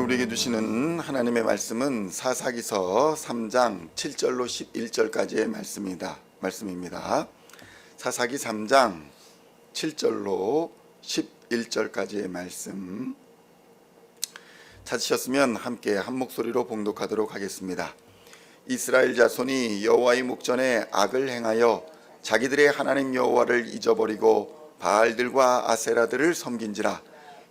우리에게 주시는 하나님의 말씀은 사사기서 3장 7절로 11절까지의 말씀입니다. 사사기 3장 7절로 11절까지의 말씀 찾으셨으면 함께 한 목소리로 봉독하도록 하겠습니다. 이스라엘 자손이 여호와의 목전에 악을 행하여 자기들의 하나님 여호와를 잊어버리고 바알들과 아세라들을 섬긴지라.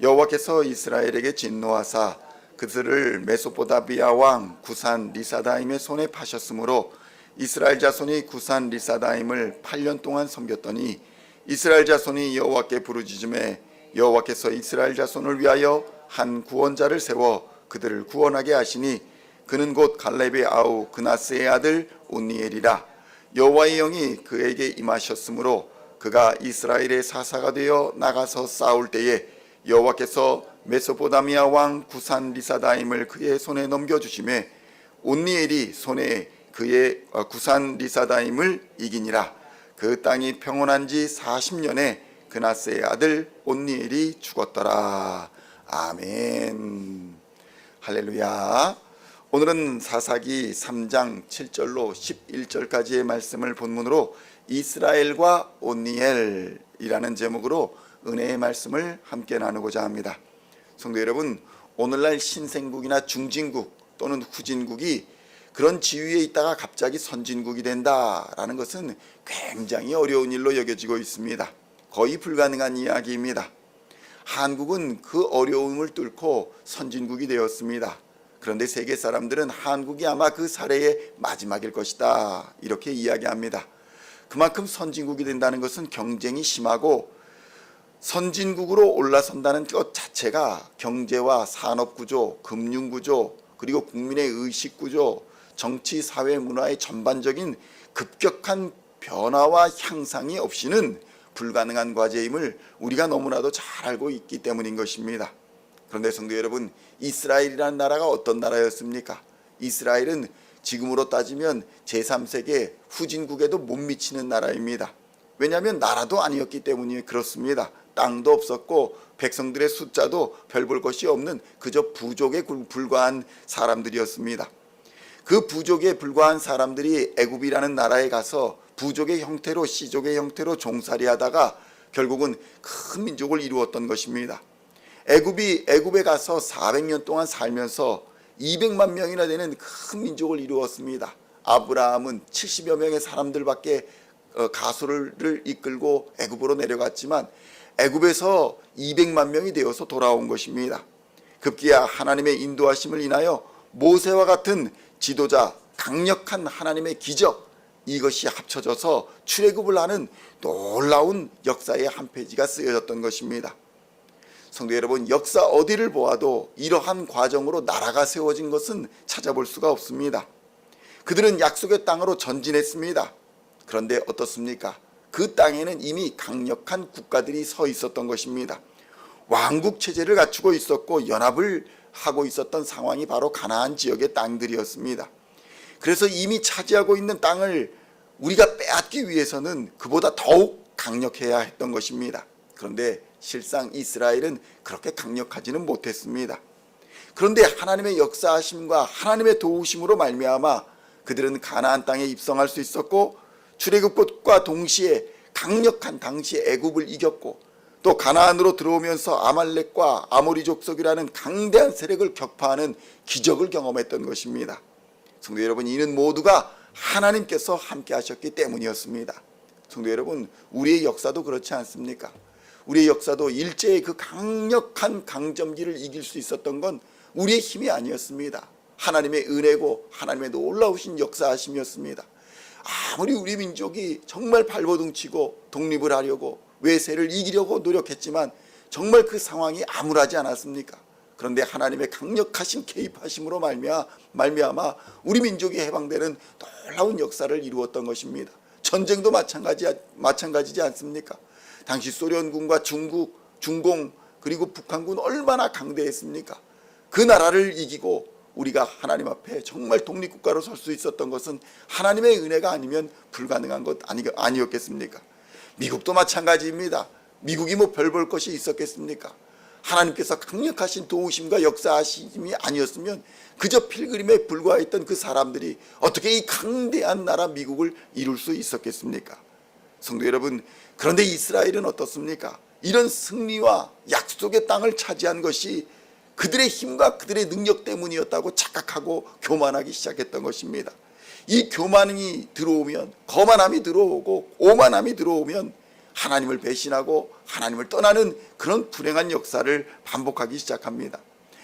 여호와께서 이스라엘에게 진노하사 그들을 메소포다미아 왕 구산 리사다임의 손에 파셨으므로 이스라엘 자손이 구산 리사다임을 8년 동안 섬겼더니 이스라엘 자손이 여호와께 부르짖음에 여호와께서 이스라엘 자손을 위하여 한 구원자를 세워 그들을 구원하게 하시니 그는 곧 갈렙의 아우 그나스의 아들 온니엘이라. 여호와의 영이 그에게 임하셨으므로 그가 이스라엘의 사사가 되어 나가서 싸울 때에 여호와께서 메소포다미아 왕 구산 리사다임을 그의 손에 넘겨주심에 온니엘이 손에 그의 구산 리사다임을 이기니라. 그 땅이 평온한 지 40년에 그나스의 아들 온니엘이 죽었더라. 아멘. 할렐루야. 오늘은 사사기 3장 7절로 11절까지의 말씀을 본문으로 이스라엘과 온니엘이라는 제목으로 은혜의 말씀을 함께 나누고자 합니다. 성도 여러분, 오늘날 신생국이나 중진국 또는 후진국이 그런 지위에 있다가 갑자기 선진국이 된다라는 것은 굉장히 어려운 일로 여겨지고 있습니다. 거의 불가능한 이야기입니다. 한국은 그 어려움을 뚫고 선진국이 되었습니다. 그런데 세계 사람들은 한국이 아마 그 사례의 마지막일 것이다 이렇게 이야기합니다. 그만큼 선진국이 된다는 것은 경쟁이 심하고 선진국으로 올라선다는 것 자체가 경제와 산업구조, 금융구조, 그리고 국민의 의식구조, 정치, 사회, 문화의 전반적인 급격한 변화와 향상이 없이는 불가능한 과제임을 우리가 너무나도 잘 알고 있기 때문인 것입니다. 그런데 성도 여러분, 이스라엘이라는 나라가 어떤 나라였습니까? 이스라엘은 지금으로 따지면 제3세계 후진국에도 못 미치는 나라입니다. 왜냐하면 나라도 아니었기 때문에 그렇습니다. 땅도 없었고 백성들의 숫자도 별 볼 것이 없는 그저 부족에 불과한 사람들이었습니다. 그 부족에 불과한 사람들이 애굽이라는 나라에 가서 부족의 형태로 씨족의 형태로 종살이 하다가 결국은 큰 민족을 이루었던 것입니다. 애굽에 가서 400년 동안 살면서 200만 명이나 되는 큰 민족을 이루었습니다. 아브라함은 70여 명의 사람들밖에 가수를 이끌고 애굽으로 내려갔지만 애굽에서 200만 명이 되어서 돌아온 것입니다. 급기야 하나님의 인도하심을 인하여 모세와 같은 지도자, 강력한 하나님의 기적, 이것이 합쳐져서 출애굽을 하는 놀라운 역사의 한 페이지가 쓰여졌던 것입니다. 성도 여러분, 역사 어디를 보아도 이러한 과정으로 나라가 세워진 것은 찾아볼 수가 없습니다. 그들은 약속의 땅으로 전진했습니다. 그런데 어떻습니까? 그 땅에는 이미 강력한 국가들이 서 있었던 것입니다. 왕국 체제를 갖추고 있었고 연합을 하고 있었던 상황이 바로 가나안 지역의 땅들이었습니다. 그래서 이미 차지하고 있는 땅을 우리가 빼앗기 위해서는 그보다 더욱 강력해야 했던 것입니다. 그런데 실상 이스라엘은 그렇게 강력하지는 못했습니다. 그런데 하나님의 역사하심과 하나님의 도우심으로 말미암아 그들은 가나안 땅에 입성할 수 있었고 출애굽과 동시에 강력한 당시 애굽을 이겼고 또 가나안으로 들어오면서 아말렉과 아모리 족속이라는 강대한 세력을 격파하는 기적을 경험했던 것입니다. 성도 여러분, 이는 모두가 하나님께서 함께 하셨기 때문이었습니다. 성도 여러분, 우리의 역사도 그렇지 않습니까? 우리의 역사도 일제의 그 강력한 강점기를 이길 수 있었던 건 우리의 힘이 아니었습니다. 하나님의 은혜고 하나님의 놀라우신 역사하심이었습니다. 아무리 우리 민족이 정말 발버둥치고 독립을 하려고 외세를 이기려고 노력했지만 정말 그 상황이 암울하지 않았습니까? 그런데 하나님의 강력하신 개입하심으로 말미암아 우리 민족이 해방되는 놀라운 역사를 이루었던 것입니다. 전쟁도 마찬가지지 않습니까? 당시 소련군과 중국, 중공 그리고 북한군 얼마나 강대했습니까? 그 나라를 이기고 우리가 하나님 앞에 정말 독립국가로 설 수 있었던 것은 하나님의 은혜가 아니면 불가능한 것 아니었겠습니까? 미국도 마찬가지입니다. 미국이 뭐 별 볼 것이 있었겠습니까? 하나님께서 강력하신 도우심과 역사하심이 아니었으면 그저 필그림에 불과했던 그 사람들이 어떻게 이 강대한 나라 미국을 이룰 수 있었겠습니까? 성도 여러분, 그런데 이스라엘은 어떻습니까? 이런 승리와 약속의 땅을 차지한 것이 그들의 힘과 그들의 능력 때문이었다고 착각하고 교만하기 시작했던 것입니다. 이 교만이 들어오면, 거만함이 들어오고 오만함이 들어오면 하나님을 배신하고 하나님을 떠나는 그런 불행한 역사를 반복하기 시작합니다.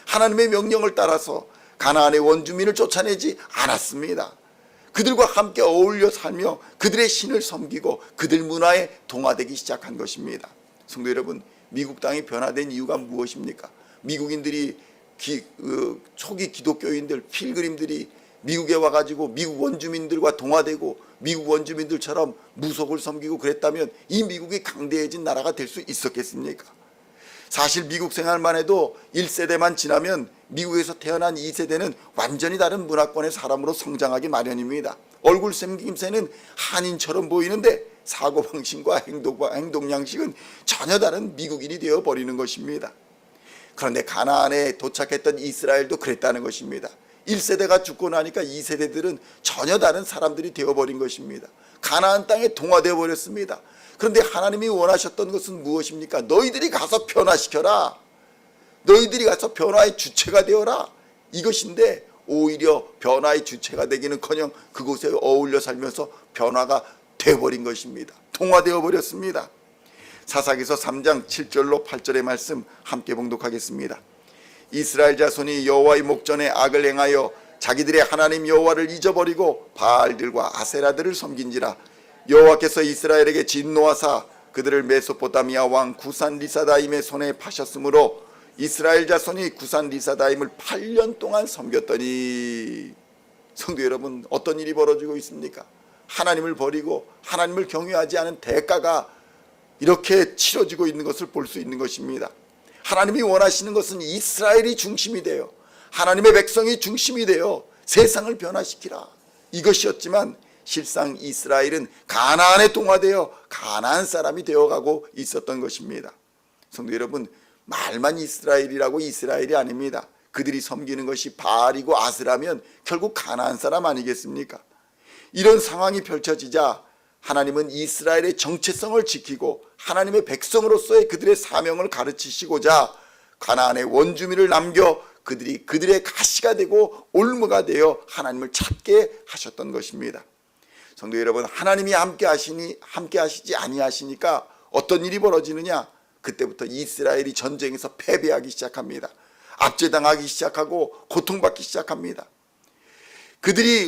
하나님의 명령을 따라서 가나안의 원주민을 쫓아내지 않았습니다. 그들과 함께 어울려 살며 그들의 신을 섬기고 그들 문화에 동화되기 시작한 것입니다. 성도 여러분, 미국 땅이 변화된 이유가 무엇입니까? 미국인들이 초기 기독교인들, 필그림들이 미국에 와가지고 미국 원주민들과 동화되고 미국 원주민들처럼 무속을 섬기고 그랬다면 이 미국이 강대해진 나라가 될 수 있었겠습니까? 사실 미국 생활만 해도 1세대만 지나면 미국에서 태어난 2세대는 완전히 다른 문화권의 사람으로 성장하기 마련입니다. 얼굴 생김새는 한인처럼 보이는데 사고방식과 행동 양식은 전혀 다른 미국인이 되어버리는 것입니다. 그런데 가나안에 도착했던 이스라엘도 그랬다는 것입니다. 1세대가 죽고 나니까 2세대들은 전혀 다른 사람들이 되어버린 것입니다. 가나안 땅에 동화되어 버렸습니다. 그런데 하나님이 원하셨던 것은 무엇입니까? 너희들이 가서 변화시켜라. 너희들이 가서 변화의 주체가 되어라. 이것인데 오히려 변화의 주체가 되기는커녕 그곳에 어울려 살면서 변화가 되어버린 것입니다. 동화되어 버렸습니다. 사사기서 3장 7절로 8절의 말씀 함께 봉독하겠습니다. 이스라엘 자손이 여호와의 목전에 악을 행하여 자기들의 하나님 여호와를 잊어버리고 바알들과 아세라들을 섬긴지라. 여호와께서 이스라엘에게 진노하사 그들을 메소포타미아 왕 구산 리사다임의 손에 파셨으므로 이스라엘 자손이 구산 리사다임을 8년 동안 섬겼더니. 성도 여러분, 어떤 일이 벌어지고 있습니까? 하나님을 버리고 하나님을 경외하지 않은 대가가 이렇게 치러지고 있는 것을 볼 수 있는 것입니다. 하나님이 원하시는 것은 이스라엘이 중심이 되어 하나님의 백성이 중심이 되어 세상을 변화시키라, 이것이었지만 실상 이스라엘은 가나안에 동화되어 가나안 사람이 되어가고 있었던 것입니다. 성도 여러분, 말만 이스라엘이라고 이스라엘이 아닙니다. 그들이 섬기는 것이 바알이고 아스라면 결국 가나안 사람 아니겠습니까? 이런 상황이 펼쳐지자 하나님은 이스라엘의 정체성을 지키고 하나님의 백성으로서의 그들의 사명을 가르치시고자 가나안의 원주민을 남겨 그들이 그들의 가시가 되고 올무가 되어 하나님을 찾게 하셨던 것입니다. 성도 여러분, 하나님이 함께 하시지 아니하시니까 어떤 일이 벌어지느냐? 그때부터 이스라엘이 전쟁에서 패배하기 시작합니다. 압제당하기 시작하고 고통받기 시작합니다. 그들이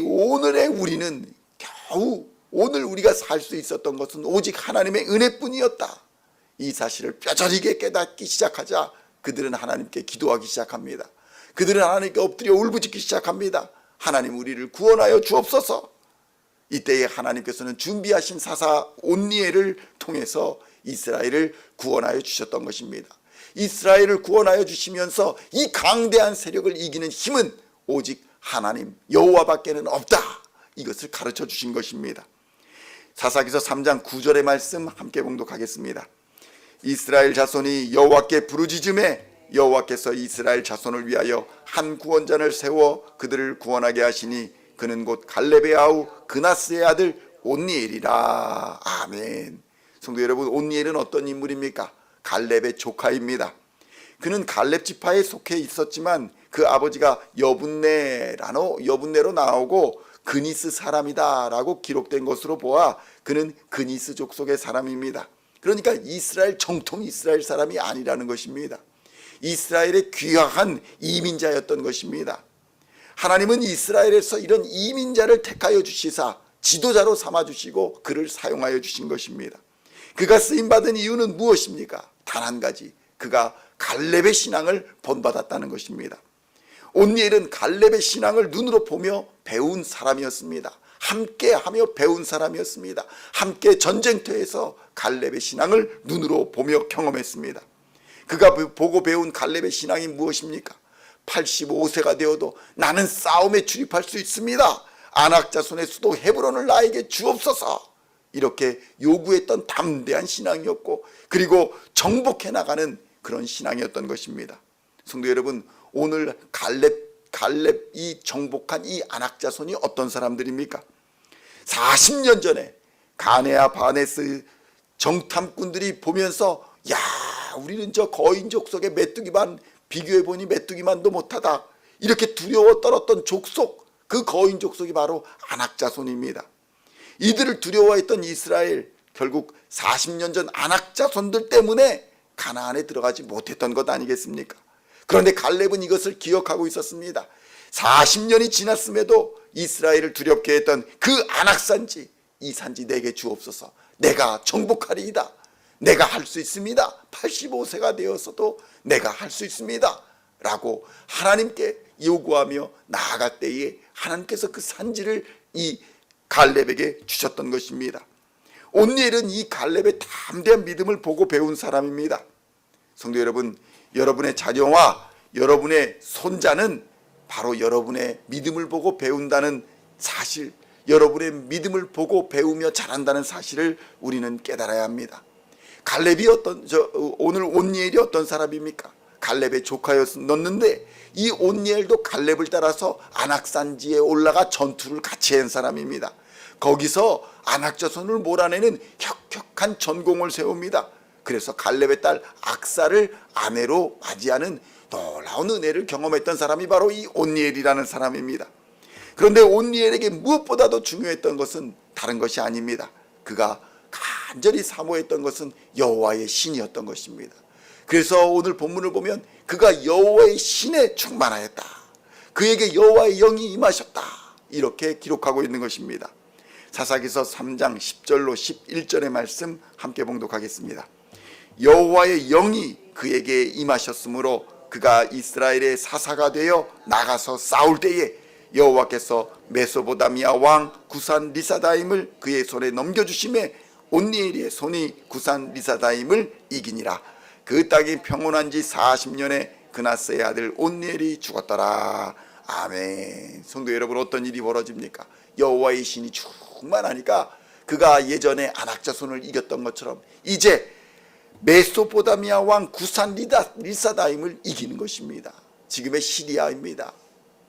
오늘 우리가 살 수 있었던 것은 오직 하나님의 은혜뿐이었다, 이 사실을 뼈저리게 깨닫기 시작하자 그들은 하나님께 기도하기 시작합니다. 그들은 하나님께 엎드려 울부짖기 시작합니다. 하나님, 우리를 구원하여 주옵소서. 이때에 하나님께서는 준비하신 사사 온니엘을 통해서 이스라엘을 구원하여 주셨던 것입니다. 이스라엘을 구원하여 주시면서 이 강대한 세력을 이기는 힘은 오직 하나님 여호와밖에는 없다, 이것을 가르쳐 주신 것입니다. 사사기서 3장 9절의 말씀 함께 봉독하겠습니다. 이스라엘 자손이 여호와께 부르짖음에 여호와께서 이스라엘 자손을 위하여 한 구원자를 세워 그들을 구원하게 하시니 그는 곧 갈렙의 아우 그나스의 아들 온니엘이라. 아멘. 성도 여러분, 온니엘은 어떤 인물입니까? 갈렙의 조카입니다. 그는 갈렙 지파에 속해 있었지만 그 아버지가 여분네로 나오고 그니스 사람이다라고 기록된 것으로 보아 그는 그니스 족속의 사람입니다. 그러니까 이스라엘 정통 이스라엘 사람이 아니라는 것입니다. 이스라엘의 귀화한 이민자였던 것입니다. 하나님은 이스라엘에서 이런 이민자를 택하여 주시사 지도자로 삼아주시고 그를 사용하여 주신 것입니다. 그가 쓰임받은 이유는 무엇입니까? 단 한 가지, 그가 갈렙의 신앙을 본받았다는 것입니다. 온니엘은 갈렙의 신앙을 눈으로 보며 배운 사람이었습니다. 함께하며 배운 사람이었습니다. 함께 전쟁터에서 갈렙의 신앙을 눈으로 보며 경험했습니다. 그가 보고 배운 갈렙의 신앙이 무엇입니까? 85세가 되어도 나는 싸움에 출입할 수 있습니다. 아낙 자손의 수도 헤브론을 나에게 주옵소서. 이렇게 요구했던 담대한 신앙이었고, 그리고 정복해 나가는 그런 신앙이었던 것입니다. 성도 여러분, 오늘 갈렙이 정복한 이 안악자손이 어떤 사람들입니까? 40년 전에 가네아 바네스 정탐꾼들이 보면서 야, 우리는 저 거인족 속의 메뚜기만 비교해보니 메뚜기만도 못하다, 이렇게 두려워 떨었던 족속, 그 거인족 속이 바로 안악자손입니다. 이들을 두려워했던 이스라엘, 결국 40년 전 안악자손들 때문에 가나안에 들어가지 못했던 것 아니겠습니까? 그런데 갈렙은 이것을 기억하고 있었습니다. 40년이 지났음에도 이스라엘을 두렵게 했던 그 안악산지, 이 산지 내게 주옵소서. 내가 정복하리이다. 내가 할 수 있습니다. 85세가 되었어도 내가 할 수 있습니다 라고 하나님께 요구하며 나아갈 때에 하나님께서 그 산지를 이 갈렙에게 주셨던 것입니다. 온니엘은 이 갈렙의 담대한 믿음을 보고 배운 사람입니다. 성도 여러분, 여러분의 자녀와 여러분의 손자는 바로 여러분의 믿음을 보고 배운다는 사실, 여러분의 믿음을 보고 배우며 자란다는 사실을 우리는 깨달아야 합니다. 갈렙이 오늘 온니엘이 어떤 사람입니까? 갈렙의 조카였는데 이 온니엘도 갈렙을 따라서 안악산지에 올라가 전투를 같이 한 사람입니다. 거기서 안악자손을 몰아내는 혁혁한 전공을 세웁니다. 그래서 갈렙의 딸 악사를 아내로 맞이하는 놀라운 은혜를 경험했던 사람이 바로 이 온니엘이라는 사람입니다. 그런데 온니엘에게 무엇보다도 중요했던 것은 다른 것이 아닙니다. 그가 간절히 사모했던 것은 여호와의 신이었던 것입니다. 그래서 오늘 본문을 보면 그가 여호와의 신에 충만하였다, 그에게 여호와의 영이 임하셨다, 이렇게 기록하고 있는 것입니다. 사사기서 3장 10절로 11절의 말씀 함께 봉독하겠습니다. 여호와의 영이 그에게 임하셨으므로 그가 이스라엘의 사사가 되어 나가서 싸울 때에 여호와께서 메소보다미아 왕 구산 리사다임을 그의 손에 넘겨주심에 온니엘의 손이 구산 리사다임을 이기니라. 그 땅이 평온한 지 40년에 그나스의 아들 온니엘이 죽었더라. 아멘. 성도 여러분, 어떤 일이 벌어집니까? 여호와의 신이 충만하니까 그가 예전에 안악자손을 이겼던 것처럼 이제 메소포다미아 왕 구산 리사다임을 이기는 것입니다. 지금의 시리아입니다.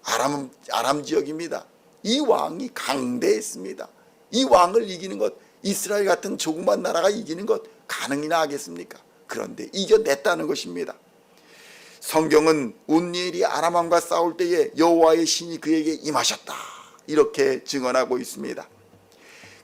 아람 지역입니다. 이 왕이 강대했습니다. 이 왕을 이기는 것, 이스라엘 같은 조그만 나라가 이기는 것 가능이나 하겠습니까? 그런데 이겨냈다는 것입니다. 성경은 온니엘이 아람 왕과 싸울 때에 여호와의 신이 그에게 임하셨다, 이렇게 증언하고 있습니다.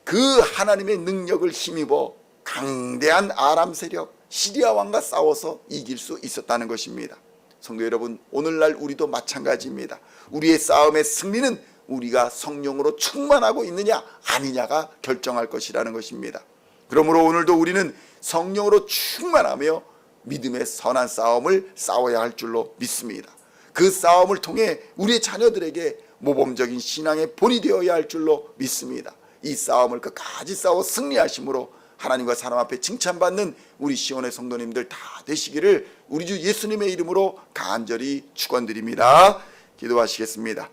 그 하나님의 능력을 힘입어 강대한 아람 세력 시리아 왕과 싸워서 이길 수 있었다는 것입니다. 성도 여러분, 오늘날 우리도 마찬가지입니다. 우리의 싸움의 승리는 우리가 성령으로 충만하고 있느냐 아니냐가 결정할 것이라는 것입니다. 그러므로 오늘도 우리는 성령으로 충만하며 믿음의 선한 싸움을 싸워야 할 줄로 믿습니다. 그 싸움을 통해 우리의 자녀들에게 모범적인 신앙의 본이 되어야 할 줄로 믿습니다. 이 싸움을 끝까지 싸워 승리하심으로 하나님과 사람 앞에 칭찬받는 우리 시온의 성도님들 다 되시기를 우리 주 예수님의 이름으로 간절히 축원드립니다. 기도하시겠습니다.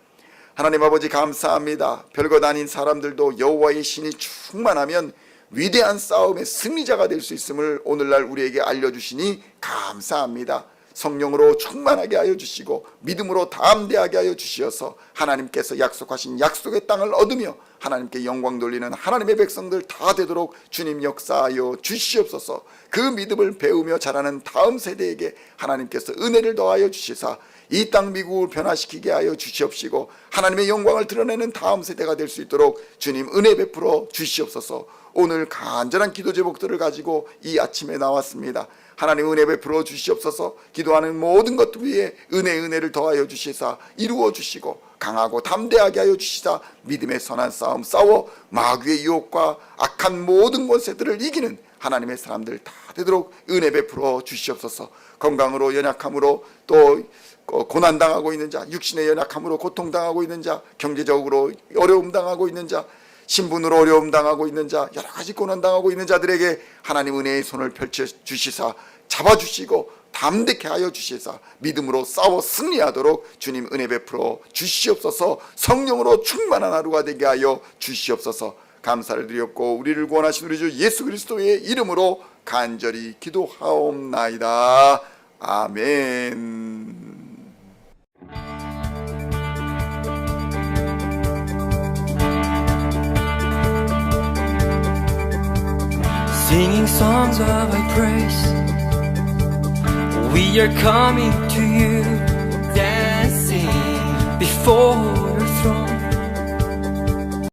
하나님 아버지, 감사합니다. 별것 아닌 사람들도 여호와의 신이 충만하면 위대한 싸움의 승리자가 될 수 있음을 오늘날 우리에게 알려주시니 감사합니다. 성령으로 충만하게 하여 주시고 믿음으로 담대하게 하여 주시어서 하나님께서 약속하신 약속의 땅을 얻으며 하나님께 영광 돌리는 하나님의 백성들 다 되도록 주님 역사하여 주시옵소서. 그 믿음을 배우며 자라는 다음 세대에게 하나님께서 은혜를 더하여 주시사 이 땅 미국을 변화시키게 하여 주시옵시고 하나님의 영광을 드러내는 다음 세대가 될 수 있도록 주님 은혜 베풀어 주시옵소서. 오늘 간절한 기도 제목들을 가지고 이 아침에 나왔습니다. 하나님 은혜 베풀어 주시옵소서. 기도하는 모든 것 위에 은혜를 더하여 주시사 이루어 주시고 강하고 담대하게 하여 주시사 믿음의 선한 싸움 싸워 마귀의 유혹과 악한 모든 권세들을 이기는 하나님의 사람들 다 되도록 은혜 베풀어 주시옵소서. 건강으로 연약함으로 또 고난당하고 있는 자, 육신의 연약함으로 고통당하고 있는 자, 경제적으로 어려움 당하고 있는 자, 신분으로 어려움 당하고 있는 자, 여러 가지 고난 당하고 있는 자들에게 하나님 은혜의 손을 펼쳐 주시사 잡아주시고 담대케 하여 주시사 믿음으로 싸워 승리하도록 주님 은혜 베풀어 주시옵소서. 성령으로 충만한 하루가 되게 하여 주시옵소서. 감사를 드렸고 우리를 구원하신 우리 주 예수 그리스도의 이름으로 간절히 기도하옵나이다. 아멘. Singing songs of thy praise, we are coming to you, dancing before